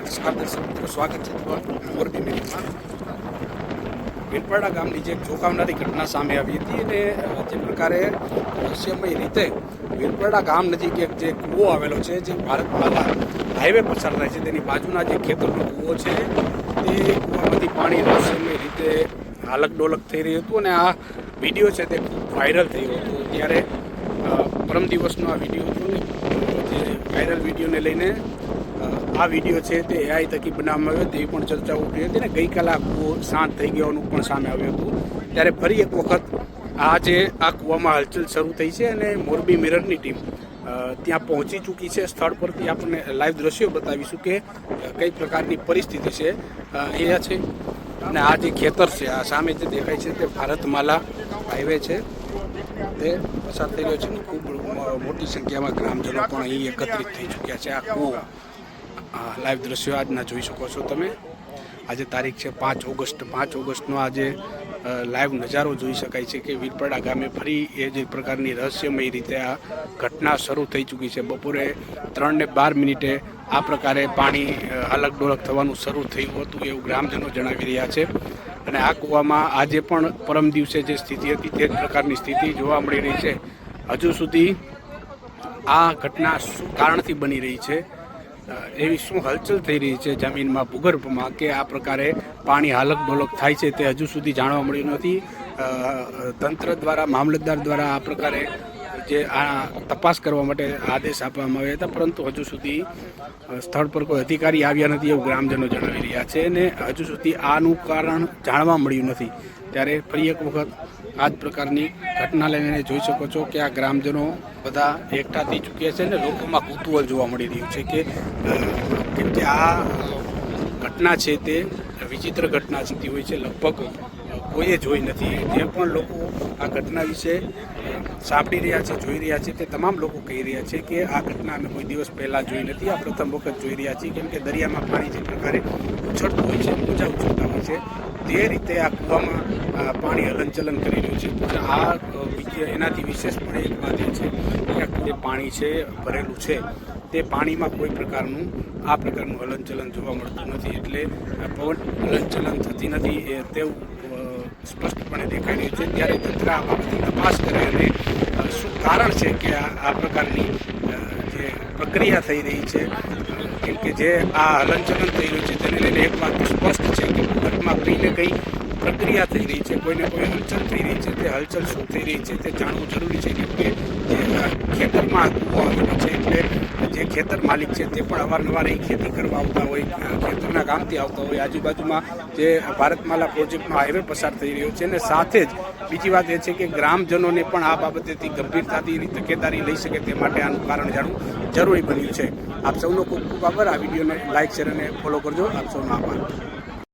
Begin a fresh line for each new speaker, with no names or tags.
નમસ્કાર દર્શક મિત્રો, સ્વાગત છે તમારું મોરબી મિલમાં. વીરપાડા ગામની જે ચોંકાવનારી ઘટના સામે આવી હતી અને જે પ્રકારે રહસ્યમય રીતે વીરપાડા ગામ નજીક એક જે કૂવો આવેલો છે, જે ભારતમાલા હાઈવે પસાર થાય છે, તેની બાજુના જે ખેતરનો કૂવો છે, તે કૂવામાંથી પાણી રહસ્યમય રીતે હાલક ડોલક થઈ રહ્યું હતું અને આ વિડીયો છે તે ખૂબ વાયરલ થયો હતો. ત્યારે પરમ દિવસનો આ વિડીયો હતો ને, જે વાયરલ વિડીયોને લઈને આ વિડીયો છે તે એઆઈ થકી બનાવવામાં આવ્યો તેવી પણ ચર્ચાઓ ઉઠી હતી અને ગઈકાલે આ કૂવો શાંત થઈ ગયાનું પણ સામે આવ્યું હતું. ત્યારે ફરી એક વખત આજે આ કૂવામાં હલચલ શરૂ થઈ છે અને મોરબી મિરરની ટીમ ત્યાં પહોંચી ચૂકી છે. સ્થળ પરથી આપણને લાઈવ દ્રશ્યો બતાવીશું કે કઈ પ્રકારની પરિસ્થિતિ છે અહીંયા છે. અને આ જે ખેતર છે, આ સામે જે દેખાય છે તે ભારતમાલા હાઈવે છે, તે પસાર થઈ રહ્યો છે અને ખૂબ મોટી સંખ્યામાં ગ્રામજનો પણ અહીં એકત્રિત થઈ ચૂક્યા છે. આ કૂવો લાઈવ દ્રશ્યો આજના જોઈ શકો છો તમે. આજે તારીખ છે 5 ઓગસ્ટ. 5 ઓગસ્ટનો આજે લાઈવ નજારો જોઈ શકાય છે કે વીરપાડા ગામે ફરી એ જે પ્રકારની રહસ્યમય રીતે આ ઘટના શરૂ થઈ ચૂકી છે. બપોરે 3:12 આ પ્રકારે પાણી હાલક ડોલક થવાનું શરૂ થયું હતું એવું ગ્રામજનો જણાવી રહ્યા છે. અને આ કૂવામાં આજે પણ પરમ દિવસે જે સ્થિતિ હતી તે જ પ્રકારની સ્થિતિ જોવા મળી રહી છે. હજુ સુધી આ ઘટના શું કારણથી બની રહી છે, એવી શું હલચલ થઈ રહી છે જમીનમાં, ભૂગર્ભમાં, કે આ પ્રકારે પાણી હાલક ડોલક થાય છે તે હજુ સુધી જાણવા મળ્યું નથી. તંત્ર દ્વારા, મામલતદાર દ્વારા આ પ્રકારે જે આ તપાસ કરવા માટે આદેશ આપવામાં આવ્યા હતા, પરંતુ હજુ સુધી સ્થળ પર કોઈ અધિકારી આવ્યા નથી એવું ગ્રામજનો જણાવી રહ્યા છે અને હજુ સુધી આનું કારણ જાણવા મળ્યું નથી. ત્યારે ફરી એક વખત આ જ પ્રકારની ઘટના લઈને જોઈ શકો છો કે આ ગ્રામજનો બધા એકઠા થઈ ચૂક્યા છે અને લોકોમાં કુતૂહલ જોવા મળી રહ્યું છે કે કેમ કે આ ઘટના છે તે વિચિત્ર ઘટના થતી હોય છે, લગભગ કોઈએ જોઈ નથી. જે પણ લોકો આ ઘટના વિશે સાંભળી રહ્યા છે, જોઈ રહ્યા છે, તે તમામ લોકો કહી રહ્યા છે કે આ ઘટના અમે કોઈ દિવસ પહેલાં જોઈ નથી, આ પ્રથમ વખત જોઈ રહ્યા છીએ. કેમ કે દરિયામાં પાણી જે પ્રકારે ઉછળતું હોય છે, ઊંચા ઉછળતા હોય છે, તે રીતે આ કૂવામાં પાણી હલનચલન કરી રહ્યું છે. આ એનાથી વિશેષ પણ એક વાત એ છે કે જે પાણી છે ભરેલું છે તે પાણીમાં કોઈ પ્રકારનું આ પ્રકારનું હલનચલન જોવા મળતું નથી, એટલે પવન હલનચલન થતી નથી તેવું સ્પષ્ટપણે દેખાઈ રહ્યું છે. ત્યારે તંત્ર આ બાબતની તપાસ કરે અને શું કારણ છે કે આ પ્રકારની જે પ્રક્રિયા થઈ રહી છે, કેમ કે જે આ હલનચલન થઈ રહ્યું છે તેને લઈને એક વાત સ્પષ્ટ છે કે ભૂગર્ભમાં કંઈને કંઈ પ્રક્રિયા થઈ રહી છે, કોઈને કોઈ હલચલ થઈ રહી છે. તે હલચલ શું થઈ રહી છે તે જાણવું જરૂરી છે, કેમ કે જે ખેતરમાં કૂવો આવેલો છે, એટલે જે ખેતર માલિક છે તે પણ અવારનવાર અહીં ખેતી કરવા આવતા હોય, ખેતરના કામથી આવતા હોય. આજુબાજુમાં જે ભારતમાલા પ્રોજેક્ટનો હાઈવે પસાર થઈ રહ્યો છે અને સાથે જ બીજી વાત એ છે કે ગ્રામજનોને પણ આ બાબતેથી ગંભીરતાથી તકેદારી લઈ શકે તે માટે આનું કારણ જાણવું જરૂરી બન્યું છે. આપ સૌનો ખૂબ ખૂબ આભાર. આ વિડીયોને લાઇક, શેર અને ફોલો કરજો. આપ સૌનો આભાર.